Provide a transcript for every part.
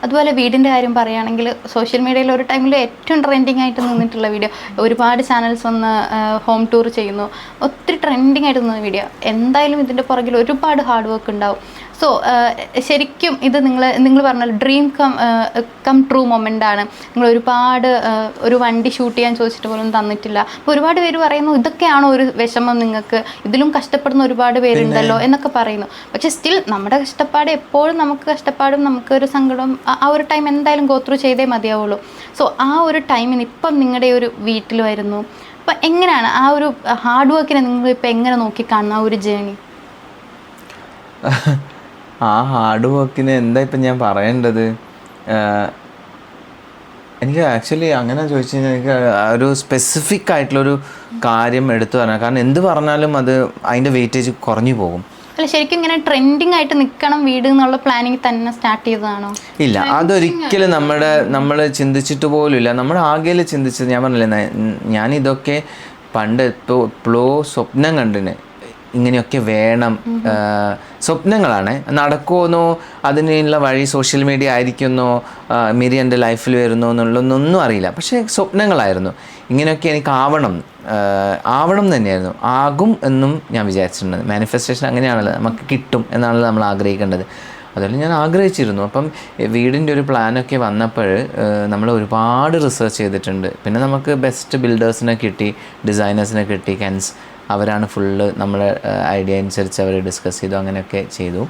അതുപോലെ വീടിൻ്റെ കാര്യം പറയുകയാണെങ്കിൽ സോഷ്യൽ മീഡിയയിൽ ഒരു ടൈമിൽ ഏറ്റവും ട്രെൻഡിങ് ആയിട്ട് നിന്നിട്ടുള്ള വീഡിയോ, ഒരുപാട് ചാനൽസ് വന്ന് ഹോം ടൂർ ചെയ്യുന്നു, ഒത്തിരി ട്രെൻഡിങ് ആയിട്ട് നിന്ന വീഡിയോ. എന്തായാലും ഇതിൻ്റെ പുറകിൽ ഒരുപാട് ഹാർഡ് വർക്ക് ഉണ്ടാവും. സോ ശരിക്കും ഇത് നിങ്ങൾ പറഞ്ഞ ഡ്രീം കം ട്രൂ മൊമെൻ്റ് ആണ്. നിങ്ങൾ ഒരുപാട് ഒരു വണ്ടി ഷൂട്ട് ചെയ്യാൻ ചോദിച്ചിട്ട് പോലും തന്നിട്ടില്ല. അപ്പോൾ ഒരുപാട് പേര് പറയുന്നു ഇതൊക്കെയാണോ ഒരു വിഷമം നിങ്ങൾക്ക്, ഇതിലും കഷ്ടപ്പെടുന്ന ഒരുപാട് പേരുണ്ടല്ലോ എന്നൊക്കെ പറയുന്നു. പക്ഷെ സ്റ്റിൽ നമ്മുടെ കഷ്ടപ്പാട് എപ്പോഴും നമുക്ക് കഷ്ടപ്പാടും നമുക്കൊരു സങ്കടവും ആ ഒരു ടൈം എന്തായാലും ഗോ ത്രൂ ചെയ്തേ മതിയാവുള്ളൂ. സോ ആ ഒരു ടൈമിന് ഇപ്പം നിങ്ങളുടെ ഒരു വീട്ടിൽ വരുന്നു. അപ്പം എങ്ങനെയാണ് ആ ഒരു ഹാർഡ് വർക്കിനെ നിങ്ങൾ ഇപ്പം എങ്ങനെ നോക്കിക്കാണുന്ന ആ ഒരു ജേണി? ആ ഹാർഡ് വർക്കിന് എന്താ ഇപ്പം ഞാൻ പറയേണ്ടത്? എനിക്ക് ആക്ച്വലി അങ്ങനെ ചോദിച്ചു കഴിഞ്ഞാൽ എനിക്ക് ഒരു സ്പെസിഫിക് ആയിട്ടുള്ളൊരു കാര്യം എടുത്തു പറയാം. കാരണം എന്ത് പറഞ്ഞാലും അത് അതിൻ്റെ വെയിറ്റേജ് കുറഞ്ഞു പോകും. അല്ല, ശരിക്കും ഇങ്ങനെ ട്രെൻഡിങ് ആയിട്ട് നിൽക്കണം വീട് എന്നുള്ള പ്ലാനിങ് തന്നെ സ്റ്റാർട്ട് ചെയ്തതാണോ? ഇല്ല, അതൊരിക്കലും നമ്മൾ ചിന്തിച്ചിട്ട് പോലും ഇല്ല. നമ്മൾ ആകെ ചിന്തിച്ചത്, ഞാൻ പറഞ്ഞില്ലേ, ഞാനിതൊക്കെ പണ്ട് എപ്പോഴോ സ്വപ്നം കണ്ടിന്, ഇങ്ങനെയൊക്കെ വേണം. സ്വപ്നങ്ങളാണ്, നടക്കുമെന്നോ അതിനുള്ള വഴി സോഷ്യൽ മീഡിയ ആയിരിക്കുമെന്നോ മിരി എൻ്റെ ലൈഫിൽ വരുന്നോ എന്നുള്ളതൊന്നും അറിയില്ല. പക്ഷേ സ്വപ്നങ്ങളായിരുന്നു, ഇങ്ങനെയൊക്കെ എനിക്ക് ആവണം തന്നെയായിരുന്നു. ആകും എന്നും ഞാൻ വിചാരിച്ചിട്ടുണ്ട്. മാനിഫെസ്റ്റേഷൻ അങ്ങനെയാണല്ലോ, നമുക്ക് കിട്ടും എന്നാണല്ലോ നമ്മൾ ആഗ്രഹിക്കേണ്ടത്. അതുപോലെ ഞാൻ ആഗ്രഹിച്ചിരുന്നു. അപ്പം വീടിൻ്റെ ഒരു പ്ലാനൊക്കെ വന്നപ്പോൾ നമ്മൾ ഒരുപാട് റിസർച്ച് ചെയ്തിട്ടുണ്ട്. പിന്നെ നമുക്ക് ബെസ്റ്റ് ബിൽഡേഴ്സിനെ കിട്ടി, ഡിസൈനേഴ്സിനെ കിട്ടി. അവരാണ് ഫുള്ള് നമ്മളെ ഐഡിയ അനുസരിച്ച് അവർ ഡിസ്കസ് ചെയ്തു, അങ്ങനെയൊക്കെ ചെയ്തു.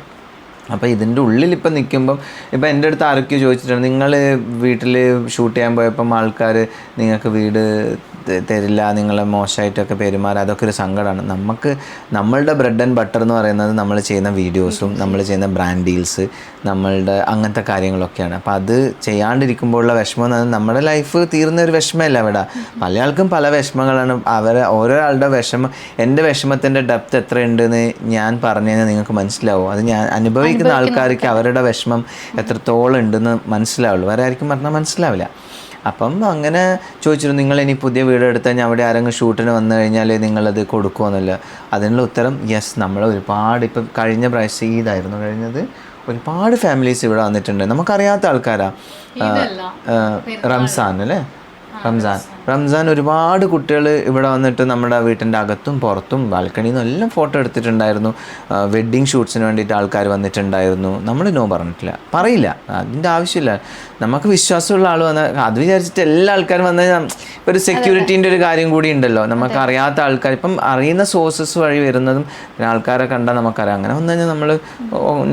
അപ്പോൾ ഇതിൻ്റെ ഉള്ളിൽ ഇപ്പം നിൽക്കുമ്പം ഇപ്പം എൻ്റെ അടുത്ത് ആരൊക്കെയോ ചോദിച്ചിട്ടുണ്ട്, നിങ്ങൾ വീട്ടിൽ ഷൂട്ട് ചെയ്യാൻ പോയപ്പം ആൾക്കാർ നിങ്ങൾക്ക് വീട് തരില്ല, നിങ്ങളെ മോശമായിട്ടൊക്കെ പെരുമാറുക, അതൊക്കെ ഒരു സങ്കടമാണ്. നമ്മളുടെ ബ്രെഡ് ആൻഡ് ബട്ടർ എന്ന് പറയുന്നത് നമ്മൾ ചെയ്യുന്ന വീഡിയോസും നമ്മൾ ചെയ്യുന്ന ബ്രാൻഡ് ഡീൽസ്, നമ്മളുടെ അങ്ങനത്തെ കാര്യങ്ങളൊക്കെയാണ്. അപ്പോൾ അത് ചെയ്യാണ്ടിരിക്കുമ്പോഴുള്ള വിഷമം എന്ന് പറഞ്ഞാൽ നമ്മുടെ ലൈഫ് തീർന്ന ഒരു വിഷമമല്ല അവിടെ. പല ആൾക്കും പല വിഷമങ്ങളാണ്. ഓരോ ആളുടെ വിഷമം, എൻ്റെ വിഷമത്തിൻ്റെ ഡെപ്ത് എത്രയുണ്ടെന്ന് ഞാൻ പറഞ്ഞു കഴിഞ്ഞാൽ നിങ്ങൾക്ക് മനസ്സിലാവും. അത് ഞാൻ അനുഭവിക്കുന്ന ആൾക്കാർക്ക് അവരുടെ വിഷമം എത്രത്തോളം ഉണ്ടെന്ന് മനസ്സിലാവുള്ളൂ. വേറെ ആർക്കും പറഞ്ഞാൽ മനസ്സിലാവില്ല. അപ്പം അങ്ങനെ ചോദിച്ചിരുന്നു, നിങ്ങളിനി പുതിയ വീട് എടുത്ത് കഴിഞ്ഞാൽ അവിടെ ആരെങ്കിലും ഷൂട്ടിന് വന്നു കഴിഞ്ഞാൽ നിങ്ങളത് കൊടുക്കുമെന്നല്ല. അതിനുള്ള ഉത്തരം യെസ്. നമ്മൾ ഒരുപാട്, ഇപ്പം കഴിഞ്ഞ പ്രാവശ്യം ഈദായിരുന്നു കഴിഞ്ഞത്, ഒരുപാട് ഫാമിലീസ് ഇവിടെ വന്നിട്ടുണ്ട്. നമുക്കറിയാത്ത ആൾക്കാരാണ്. റംസാൻ അല്ലേ, റംസാൻ ഒരുപാട് കുട്ടികൾ ഇവിടെ വന്നിട്ട് നമ്മുടെ വീട്ടിൻ്റെ അകത്തും പുറത്തും ബാൽക്കണിയിൽ നിന്നും എല്ലാം ഫോട്ടോ എടുത്തിട്ടുണ്ടായിരുന്നു. വെഡ്ഡിങ് ഷൂട്ട്സിന് വേണ്ടിയിട്ട് ആൾക്കാർ വന്നിട്ടുണ്ടായിരുന്നു. നമ്മൾ നോ പറഞ്ഞിട്ടില്ല, പറയില്ല, അതിൻ്റെ ആവശ്യമില്ല. നമുക്ക് വിശ്വാസമുള്ള ആൾ വന്നാൽ അത് വിചാരിച്ചിട്ട് എല്ലാ ആൾക്കാരും വന്നു കഴിഞ്ഞാൽ ഒരു സെക്യൂരിറ്റീൻ്റെ ഒരു കാര്യം കൂടി ഉണ്ടല്ലോ. നമുക്ക് അറിയാത്ത ആൾക്കാർ, ഇപ്പം അറിയുന്ന സോഴ്സസ് വഴി വരുന്നതും പിന്നെ ആൾക്കാരെ കണ്ടാൽ നമുക്കറിയാം. അങ്ങനെ വന്നു കഴിഞ്ഞാൽ നമ്മൾ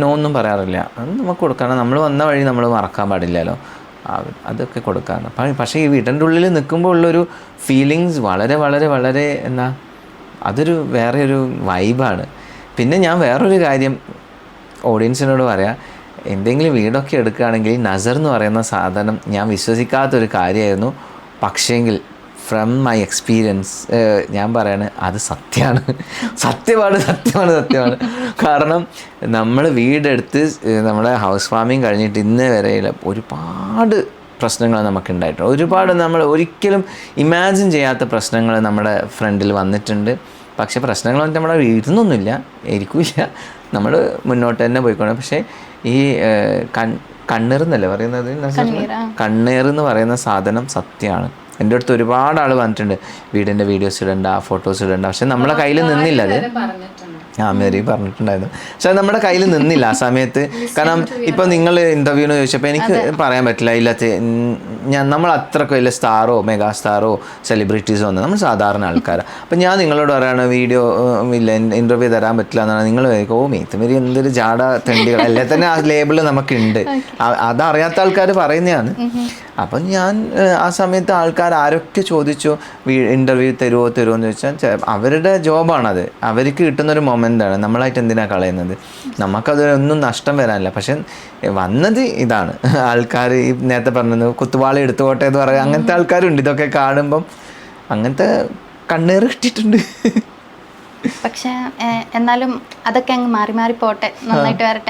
നോ ഒന്നും പറയാറില്ല. അത് നമുക്ക് കൊടുക്കണം. നമ്മൾ വന്ന വഴി നമ്മൾ മറക്കാൻ പാടില്ലല്ലോ, അതൊക്കെ കൊടുക്കാറ്. പക്ഷേ ഈ വീട്ടിൻ്റെ ഉള്ളിൽ നിൽക്കുമ്പോൾ ഉള്ളൊരു ഫീലിങ്സ് വളരെ വളരെ വളരെ അതൊരു വേറെ ഒരു വൈബാണ്. പിന്നെ ഞാൻ വേറൊരു കാര്യം ഓഡിയൻസിനോട് പറയാം, എന്തെങ്കിലും വീടൊക്കെ എടുക്കുകയാണെങ്കിൽ നസർ എന്ന് പറയുന്ന സാധനം ഞാൻ വിശ്വസിക്കാത്തൊരു കാര്യമായിരുന്നു. പക്ഷേങ്കിൽ ഫ്രം മൈ എക്സ്പീരിയൻസ് ഞാൻ പറയാണ്, അത് സത്യമാണ്. കാരണം നമ്മൾ വീടെടുത്ത് നമ്മുടെ ഹൗസ് വാമിങ് കഴിഞ്ഞിട്ട് ഇന്നേ വരെയുള്ള ഒരുപാട് പ്രശ്നങ്ങൾ നമുക്കുണ്ടായിട്ടുണ്ട്. ഒരുപാട് നമ്മൾ ഒരിക്കലും ഇമാജിൻ ചെയ്യാത്ത പ്രശ്നങ്ങൾ നമ്മുടെ ഫ്രണ്ടിൽ വന്നിട്ടുണ്ട്. പക്ഷേ പ്രശ്നങ്ങൾ വന്നിട്ട് നമ്മുടെ വീട്ടിൽ ഇരിക്കില്ല, നമ്മൾ മുന്നോട്ട് തന്നെ പോയിക്കോണം. പക്ഷേ ഈ കണ്ണീർന്നല്ലേ പറയുന്നത്, കണ്ണീർ എന്ന് പറയുന്ന സാധനം സത്യമാണ്. എൻ്റെ അടുത്ത് ഒരുപാട് ആൾ വന്നിട്ടുണ്ട്, വീടിൻ്റെ വീഡിയോസ് ഇടണ്ട, ഫോട്ടോസ് ഇടണ്ട. പക്ഷെ നമ്മളെ കയ്യിൽ നിന്നില്ല അത്. മേരി പറഞ്ഞിട്ടുണ്ടായിരുന്നു. പക്ഷെ നമ്മുടെ കയ്യിൽ നിന്നില്ല ആ സമയത്ത്. കാരണം ഇപ്പം നിങ്ങൾ ഇൻ്റർവ്യൂവിന് ചോദിച്ചപ്പോൾ എനിക്ക് പറയാൻ പറ്റില്ല, നമ്മൾ അത്രയ്ക്ക് വലിയ സ്റ്റാറോ മെഗാ സ്റ്റാറോ സെലിബ്രിറ്റീസോ ഒന്നും, നമ്മൾ സാധാരണ ആൾക്കാരാണ്. അപ്പം ഞാൻ നിങ്ങളോട് പറയാണ് വീഡിയോ ഇല്ല, ഇൻ്റർവ്യൂ തരാൻ പറ്റില്ല എന്നാണ്. നിങ്ങൾ മേരി എന്തൊരു ജാട തെണ്ടികൾ, എല്ലാം തന്നെ ആ ലേബിൾ നമുക്കുണ്ട്. അതറിയാത്ത ആൾക്കാർ പറയുന്നതാണ്. അപ്പം ഞാൻ ആ സമയത്ത് ആൾക്കാർ ആരൊക്കെ ചോദിച്ചു ഇൻ്റർവ്യൂ തരുമോ എന്ന് ചോദിച്ചാൽ അവരുടെ ജോബാണത്, അവർക്ക് കിട്ടുന്നൊരു മൊമെൻ്റാണ്. നമ്മളായിട്ട് എന്തിനാണ് കളയുന്നത്? നമുക്കതൊന്നും നഷ്ടം വരാനില്ല. പക്ഷെ വന്നത് ഇതാണ്, ആൾക്കാർ ഈ നേരത്തെ പറഞ്ഞത് കുത്തുവാളി എടുത്തുപോട്ടെ എന്ന് പറയുക, അങ്ങനത്തെ ആൾക്കാരുണ്ട്. ഇതൊക്കെ കാണുമ്പം അങ്ങനത്തെ കണ്ണീർ കിട്ടിയിട്ടുണ്ട്. പക്ഷെ എന്നാലും അതൊക്കെ അങ്ങ് മാറി പോട്ടെ, നന്നായിട്ട് വരട്ടെ.